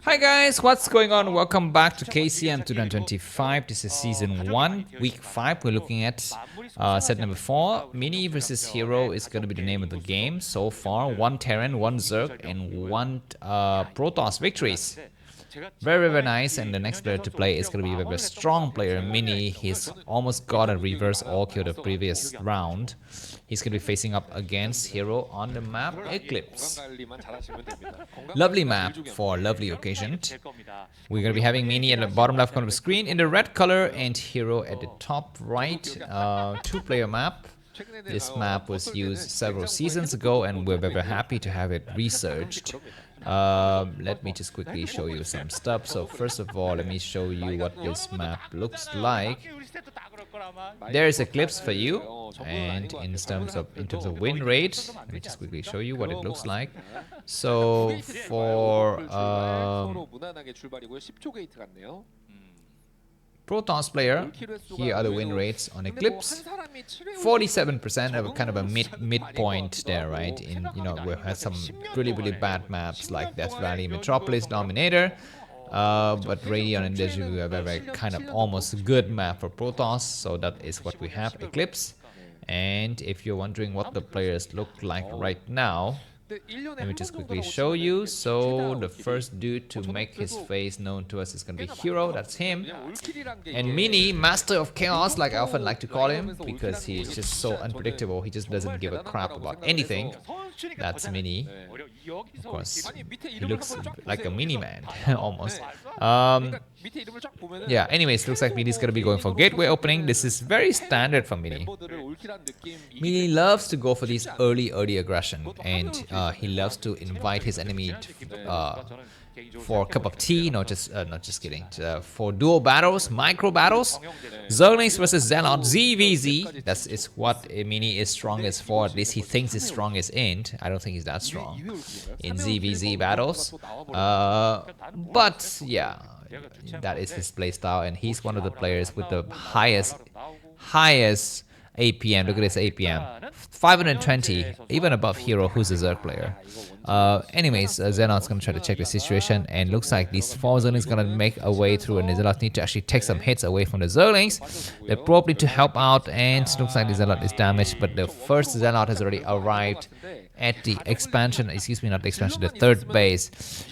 Hi guys, what's going on? Welcome back to KCM 2025. This is season 1, week 5. We're looking at set number 4. Mini versus Hero is going to be the name of the game. So far, 1 Terran, 1 Zerg, and 1 Protoss victories. Very nice, and the next player to play is going to be a very strong player, Mini. He's almost got a reverse all kill the previous round. He's going to be facing up against Hero on the map Eclipse. Lovely map for a lovely occasion. We're going to be having Mini at the bottom left corner of the screen in the red color and Hero at the top right. 2-player map. This map was used several seasons ago and we're very happy to have it researched. Let me just quickly show you some stuff. So first of all, let me show you what this map looks like. There's Eclipse for you, and in terms of win rate, let me just quickly show you what it looks like. So for Protoss player, here are the win rates on Eclipse. 47% of kind of a midpoint there, right? In we had some really bad maps like Death Valley, Metropolis, Dominator, but Radiant and Deja Vu are very kind of almost good map for Protoss. So that is what we have, Eclipse. And if you're wondering what the players look like right now, let me just quickly show you. So the first dude to make his face known to us is going to be Hero, that's him. And Mini, Master of Chaos, like I often like to call him, because he's just so unpredictable, he just doesn't give a crap about anything. That's Mini. Of course, he looks like a mini man, almost. Yeah, anyways, looks like Mini's gonna be going for gateway opening. This is very standard for Mini. Mini loves to go for these early aggression, and he loves to invite his enemy for a cup of tea. Not just kidding. For dual battles, micro battles, Zerglings versus Zealot, ZVZ. That is what Mini is strongest for. At least he thinks he's strongest in. I don't think he's that strong in ZVZ battles. But yeah, that is his playstyle, and he's one of the players with the highest APM. Look at this APM, 520, even above Hero, who's a Zerg player. Anyways, Xenot's gonna try to check the situation, and looks like these 4 Zerglings gonna make a way through, and the Zealots need to actually take some hits away from the Zerglings. They probably to help out, and looks like the Zealot is damaged, but the first Zealot has already arrived at the expansion, excuse me, not the expansion, the third base.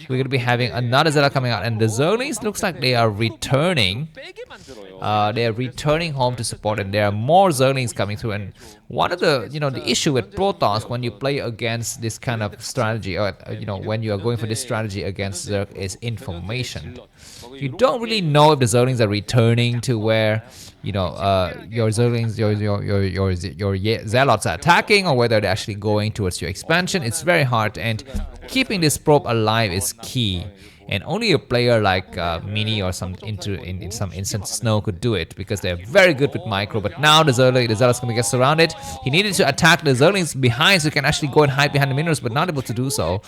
We're going to be having another Zella coming out, and the Zerglings looks like they are returning. They are returning home to support, and there are more Zerglings coming through. And one of the, the issue with Protoss when you play against this kind of strategy, or when you are going for this strategy against Zerg, is information. You don't really know if the Zerglings are returning to where your Zerglings, your Zealots are attacking, or whether they're actually going towards your expansion. It's very hard, and keeping this probe alive is key. And only a player like Mini or in some instance Snow could do it, because they're very good with micro. But now the Zealot's going to get surrounded. He needed to attack the Zerglings behind so he can actually go and hide behind the minerals, but not able to do so.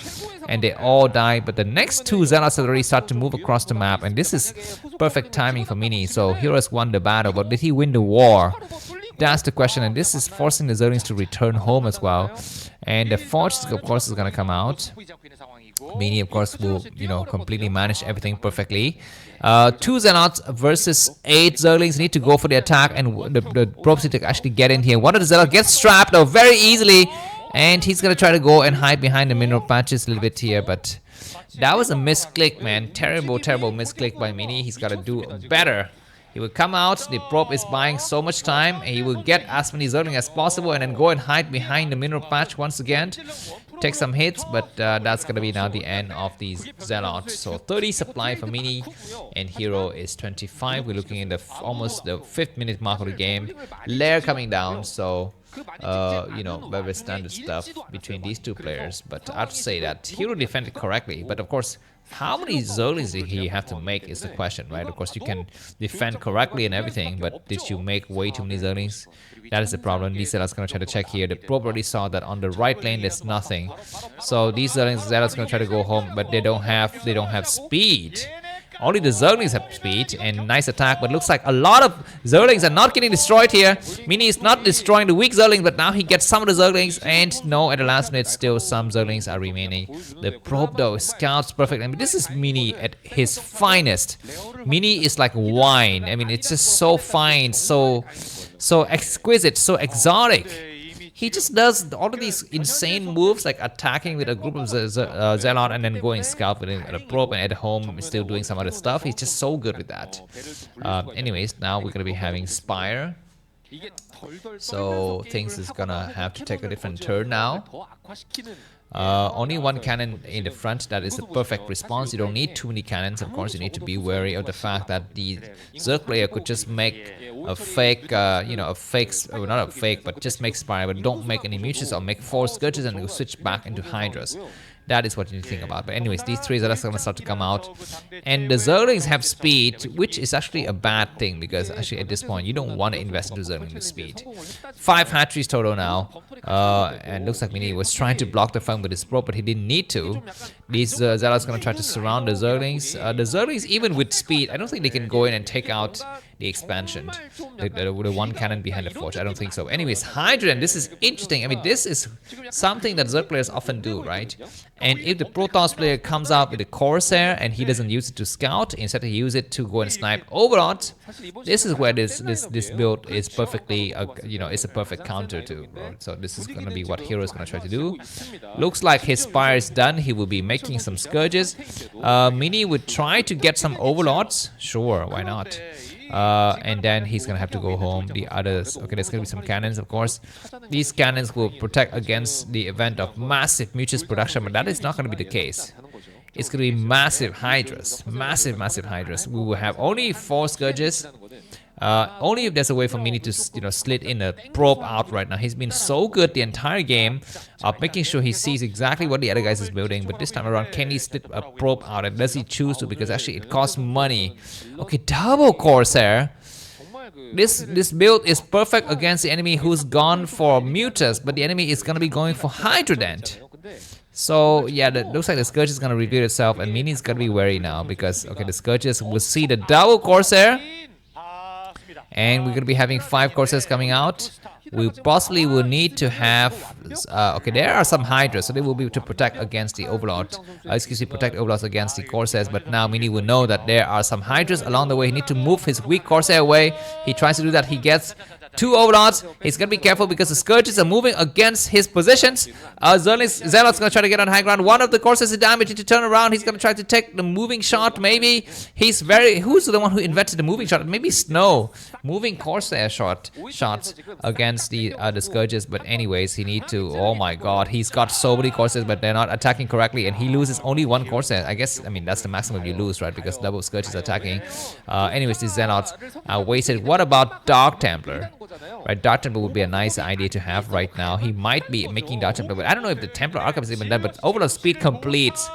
And they all die. But the next 2 Zealots already start to move across the map, and this is perfect timing for Mini. So Heroes won the battle, but did he win the war? That's the question, and this is forcing the Zerglings to return home as well. And the Forge, of course, is going to come out. Mini, of course, will completely manage everything perfectly. 2 Zealots versus 8 Zerglings need to go for the attack, and the probes need to actually get in here. One of the Zealots gets strapped though very easily, and he's gonna try to go and hide behind the mineral patches a little bit here, but that was a misclick, man. Terrible misclick by Mini. He's got to do better. He will come out, the probe is buying so much time, and he will get as many Zerglings as possible and then go and hide behind the mineral patch once again. Take some hits, but that's gonna be now the end of these Zealots. So 30 supply for Mini, and Hero is 25. We're looking in almost the 5th minute mark of the game. Lair coming down, so very standard stuff between these 2 players. But I have to say that Hero defended correctly, but of course, how many Zerglings did he have to make is the question, right? Of course, you can defend correctly and everything, but did you make way too many Zerglings? That is the problem. These Zealots gonna try to check here. The probe already saw that on the right lane there's nothing. So these Zealots gonna try to go home, but they don't have speed. Only the Zerglings have speed and nice attack, but looks like a lot of Zerglings are not getting destroyed here. Mini is not destroying the weak Zerglings, but now he gets some of the Zerglings, and no, at the last minute, still some Zerglings are remaining. The probe though scouts perfect. I mean, this is Mini at his finest. Mini is like wine. I mean, it's just so fine, so exquisite, so exotic. He just does all of these insane moves, like attacking with a group of Zealot and then going scout with a probe, and at home still doing some other stuff. He's just so good with that. Anyways, now we're gonna be having Spire. So things is gonna have to take a different turn now. Only one cannon in the front, that is a perfect response. You don't need too many cannons. Of course, you need to be wary of the fact that the Zerg player could just make a fake, not a fake, but just make Spire, but don't make any mutations or make 4 Scourges and go switch back into Hydras. That is what you need to think about. But anyways, these 3 Zealots are going to start to come out. And the Zerglings have speed, which is actually a bad thing, because actually at this point, you don't want to invest into Zerglings with speed. 5 hatcheries total now. And looks like Mini was trying to block the farm with his probe, but he didn't need to. These Zealots are going to try to surround the Zerglings. The Zerglings, even with speed, I don't think they can go in and take out the expansion. The one cannon behind the forge. I don't think so. Anyways, Hydra, and this is interesting. I mean, this is something that Zerg players often do, right? And if the Protoss player comes out with a Corsair and he doesn't use it to scout, instead he uses it to go and snipe Overlords, this is where this build is perfectly, it's a perfect counter to. So this is going to be what Hero is going to try to do. Looks like his Spire is done. He will be making some Scourges. Mini would try to get some Overlords. Sure, why not? And then he's gonna have to go home. The others, okay, there's gonna be some cannons, of course. These cannons will protect against the event of massive Mutuous production, but that is not gonna be the case. It's gonna be massive Hydras, massive Hydras. We will have only 4 Scourges. Only if there's a way for Mini to slit in a probe out right now. He's been so good the entire game of making sure he sees exactly what the other guys is building, but this time around, can he slit a probe out, and does he choose to? Because actually it costs money. Okay, double Corsair. This build is perfect against the enemy who's gone for Mutas, but the enemy is gonna be going for Hydrodent. So yeah, looks like the Scourge is gonna reveal itself, and Mini is gonna be wary now because the Scourges will see the double Corsair. And we're going to be having 5 Corsairs coming out. We possibly will need to have... there are some Hydras, so they will be able to protect against the Overlord. Protect Overlords against the Corsairs. But now Mini will know that there are some Hydras along the way. He needs to move his weak Corsair away. He tries to do that. He gets 2 Overlords. He's going to be careful because the Scourges are moving against his positions. Zealot's going to try to get on high ground. One of the Corsairs is damaged to turn around. He's going to try to take the moving shot, maybe. Who's the one who invented the moving shot? Maybe Snow. Moving Corsair shots against the Scourges. But anyways, he needs to... Oh my god, he's got so many Corsairs, but they're not attacking correctly. And he loses only 1 Corsair. I guess, that's the maximum you lose, right? Because double Scourge is attacking. Anyways, these Zealots are wasted. What about Dark Templar? Right, Dark Templar would be a nice idea to have right now. He might be making Dark Templar, but I don't know if the Templar Archive is even done, but Overlord speed completes.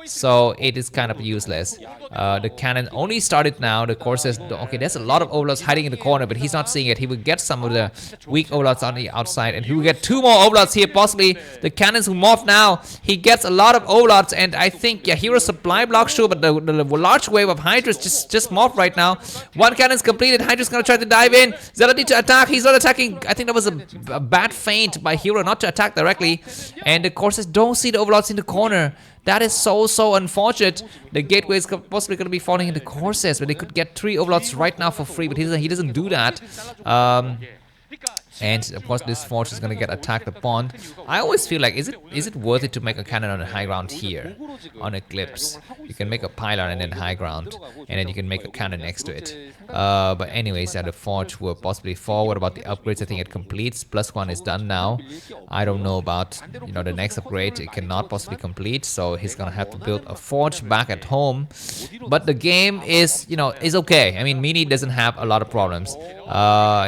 So it is kind of useless. The cannon only started now. The Corsairs, okay, there's a lot of Overlords hiding in the corner, but he's not seeing it. He will get some of the weak Overlords on the outside, and he will get 2 more Overlords here, possibly. The cannons will morph now. He gets a lot of Overlords, and I think, yeah, Hero supply block, sure, but the large wave of Hydras just morphed right now. 1 cannon's completed. Hydra's gonna try to dive in. Zealot need to attack. He's not attacking. I think that was a bad feint by Hero not to attack directly. And the Corsairs don't see the Overlords in the corner. That is so unfortunate. The gateway is possibly going to be falling into Corsairs, but they could get 3 Overlords right now for free, but he doesn't do that. And of course this forge is going to get attacked upon. I always feel like, is it worth it to make a cannon on a high ground here on Eclipse? You can make a pylon and then high ground, and then you can make a cannon next to it. But anyways, the forge will possibly fall. What about the upgrades? I think it completes. +1 is done now. I don't know about the next upgrade. It cannot possibly complete, so he's gonna have to build a forge back at home. But the game is is okay. I mean, Mini doesn't have a lot of problems.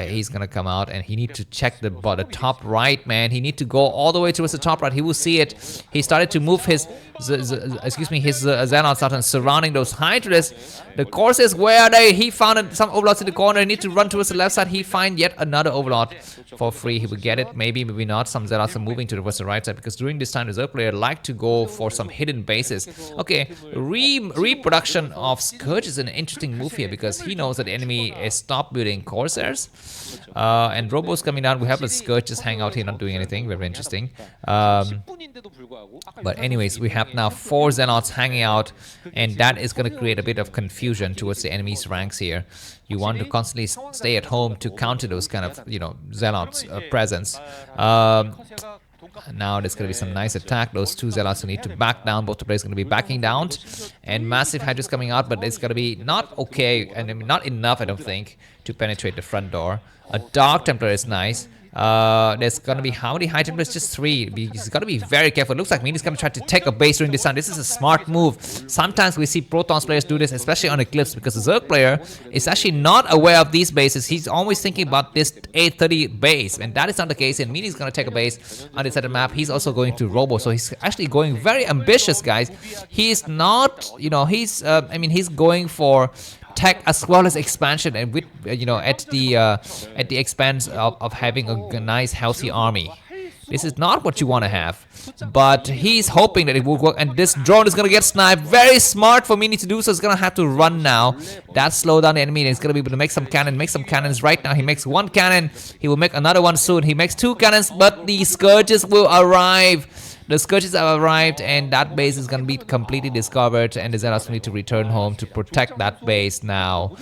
He's gonna come out and he needs to check the top right, man. He needs to go all the way towards the top right. He will see it. He started to move his Xenos out and surrounding those Hydras. The Corsairs, where are they? He found some overlords in the corner. He needs to run towards the left side. He find yet another overlord for free. He will get it. Maybe, maybe not. Some Zealots are moving towards the right side because during this time the Zerg player like to go for some hidden bases. Okay, reproduction of Scourge is an interesting move here because he knows that the enemy is stopped building Corsairs. And Robo's coming down. We have the Scourge just hang out here, not doing anything. Very interesting. But anyways, we have now 4 Zealots hanging out, and that is going to create a bit of confusion towards the enemy's ranks here. You want to constantly stay at home to counter those kind of, you know, Zealots' presence. Now there's going to be some nice attack. Those 2 Zealots who need to back down. Both the players going to be backing down. And massive Hydra's coming out, but it's going to be not okay, and I mean, not enough, I don't think, to penetrate the front door. A Dark Templar is nice. There's gonna be how many High Templars? Just 3. He's gotta be very careful. It looks like Mini's gonna try to take a base during this time. This is a smart move. Sometimes we see Protoss players do this, especially on Eclipse, because the Zerg player is actually not aware of these bases. He's always thinking about this 830 base, and that is not the case. And Mini's gonna take a base on this other map. He's also going to Robo, so he's actually going very ambitious, guys. He's not, you know, he's I mean, he's going for tech as well as expansion, and with you know, at the expense of having a nice healthy army. This is not what you want to have, but he's hoping that it will work, and this drone is gonna get sniped. Very smart for Mini to do so. It's gonna have to run now. That slow down the enemy, and he's gonna be able to make some cannons right now. He makes 1 cannon, he will make another one soon. He makes 2 cannons, but the Scourges will arrive. The Scourges have arrived, and that base is going to be completely discovered, and the Zealots need to return home to protect that base now.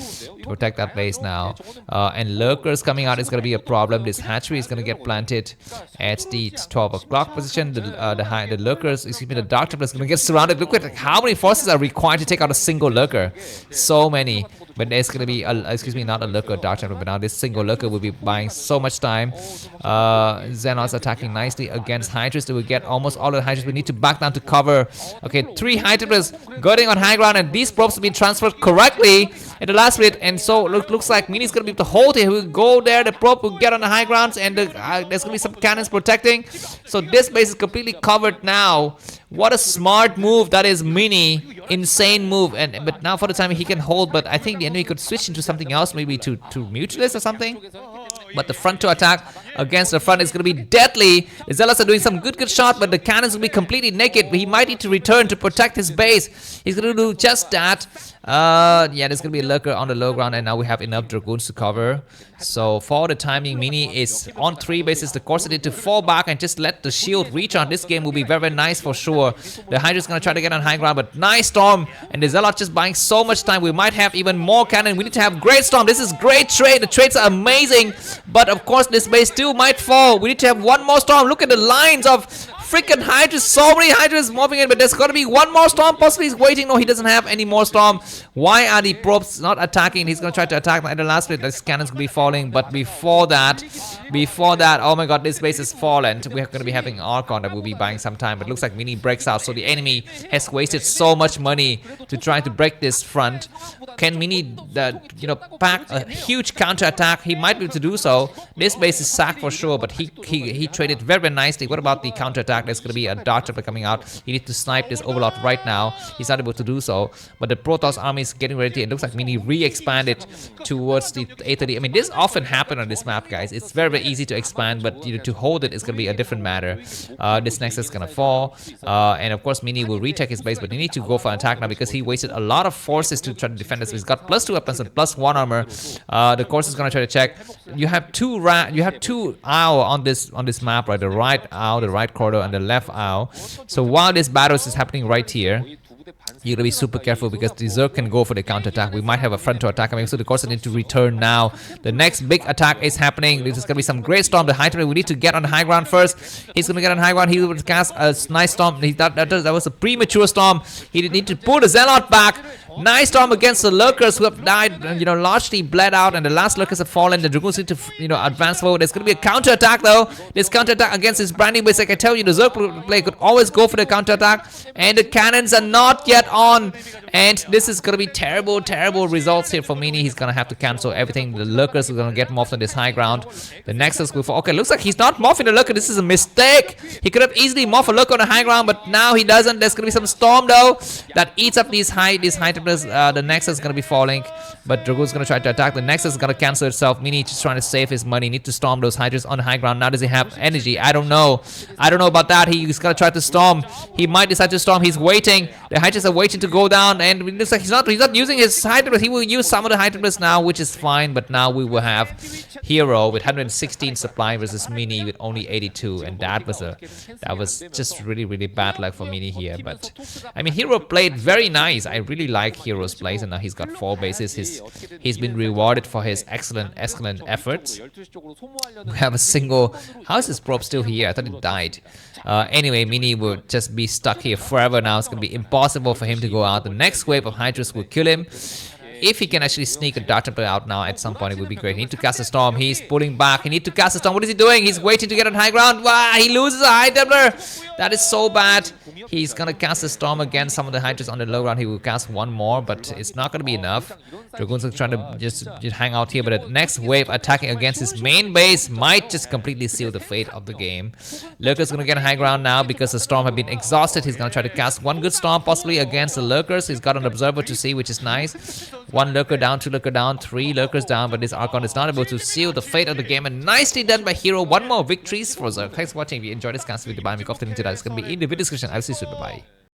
And Lurkers coming out is going to be a problem. This hatchery is going to get planted at the 12 o'clock position. The Lurkers, excuse me, the Dark Templar is going to get surrounded. Look at how many forces are required to take out a single Lurker. So many. But there's going to be, excuse me, not a Lurker, Dark Templar, but now this single Lurker will be buying so much time. Xenos attacking nicely against Hydras. They will get almost all of the Hydras. We need to back down to cover. Okay, 3 Hydras going on high ground, and these probes will be transferred correctly in the last bit. And so looks like Mini's going to be able to hold it. He will go there, the probe will get on the high grounds, and there's going to be some cannons protecting. So this base is completely covered now. What a smart move that is, Mini. Insane move. But now for the time he can hold, but I think the enemy could switch into something else, maybe to Mutualist or something. But the front to attack against the front is going to be deadly. The Zealots are doing some good shot, but the cannons will be completely naked. He might need to return to protect his base. He's going to do just that. Yeah, there's going to be a Lurker on the low ground, and now we have enough Dragoons to cover. So for the timing, Mini is on 3 bases. The Corsair need to fall back and just let the shield reach on. This game will be very, very nice for sure. The Hydra's going to try to get on high ground, but nice Storm, and the Zealot just buying so much time. We might have even more cannon. We need to have great Storm. This is great trade. The trades are amazing, but of course this base still might fall. We need to have 1 more Storm. Look at the lines of freaking Hydras. So many Hydras moving in, but there's got to be 1 more Storm. Possibly he's waiting. No, he doesn't have any more Storm. Why are the probes not attacking? He's going to try to attack at the last bit. This cannon's going to be falling, but before that, oh my god, this base is fallen. We're going to be having Archon that will be buying some time, but it looks like Mini breaks out, so the enemy has wasted so much money to try to break this front. Can Mini, you know, pack a huge counter attack? He might be able to do so. This base is sacked for sure, but he traded very, very nicely. What about the counter attack? There's going to be a Dark Templar coming out. He needs to snipe this Overlord right now. He's not able to do so, but the Protoss army is getting ready. It looks like Mini re-expanded towards the 830. I mean, this often happens on this map, guys. It's very, very easy to expand, but you know, to hold it is going to be a different matter. This Nexus is going to fall, and of course Mini will retake his base, but he needs to go for an attack now because he wasted a lot of forces to try to defend this. He's got +2 weapons and +1 armor. The course is going to try to check. You have two owl on this map, right? The right owl, the right corridor, and the left owl. So while this battle is happening right here, you gotta be super careful because the Zerg can go for the counter attack. We might have a front to attack. I mean, so the Corsair need to return now. The next big attack is happening. This is gonna be some great Storm. The Hydra, we need to get on the high ground first. He's gonna get on high ground. He will cast a nice Storm. That was a premature Storm. He need to pull the Zealot back. Nice Storm against the Lurkers who have died, you know, largely bled out, and the last Lurkers have fallen. The Dragoons need to, you know, advance forward. There's going to be a counter attack though. This counter attack against this brand new base, like I tell you, the Zerg player could always go for the counter attack, and the cannons are not not yet on. And this is going to be terrible, terrible results here for Mini. He's going to have to cancel everything. The lurkers are going to get morphed on this high ground. The Nexus will fall. Okay, looks like he's not morphing the lurker. This is a mistake. He could have easily morphed a lurker on the high ground, but now he doesn't. There's going to be some storm though that eats up these high temperatures. The Nexus is going to be falling, but Dragoon's going to try to attack. The Nexus is going to cancel itself. Mini just trying to save his money. Need to storm those Hydras on the high ground. Now does he have energy? I don't know. I don't know about that. He's going to try to storm. He might decide to storm. He's waiting. The Hydras are waiting to go down, and it looks like he's not using his Hydras. He will use some of the Hydras now, which is fine, but now we will have Hero with 116 supply versus Mini with only 82, and that was just really bad luck for Mini here. But I mean, Hero played very nice. I really like Hero's plays, and now he's got 4 bases. He's been rewarded for his excellent efforts. We have a single. How is this probe still here? I thought it died. Anyway, Mini will just be stuck here forever now. It's gonna be impossible for him to go out. The next wave of Hydras will kill him. If he can actually sneak a Dart Templar out now at some point, it would be great. He needs to cast a Storm. He's pulling back. He needs to cast a Storm. What is he doing? He's waiting to get on high ground. Wow, he loses a High Templar. That is so bad. He's going to cast a Storm against some of the Hydras on the low ground. He will cast one more, but it's not going to be enough. Dragoons are trying to just hang out here, but the next wave attacking against his main base might just completely seal the fate of the game. Lurker's going to get high ground now because the Storm have been exhausted. He's going to try to cast one good Storm possibly against the Lurkers. He's got an Observer to see, which is nice. 1 Lurker down, 2 Lurker down, 3 Lurkers down, but this Archon is not able to seal the fate of the game, and nicely done by Hero. 1 more victories for Zerg. Thanks for watching. If you enjoyed this cast video, buy me off the link to that. It's going to be in the video description. I'll see you soon. Bye-bye.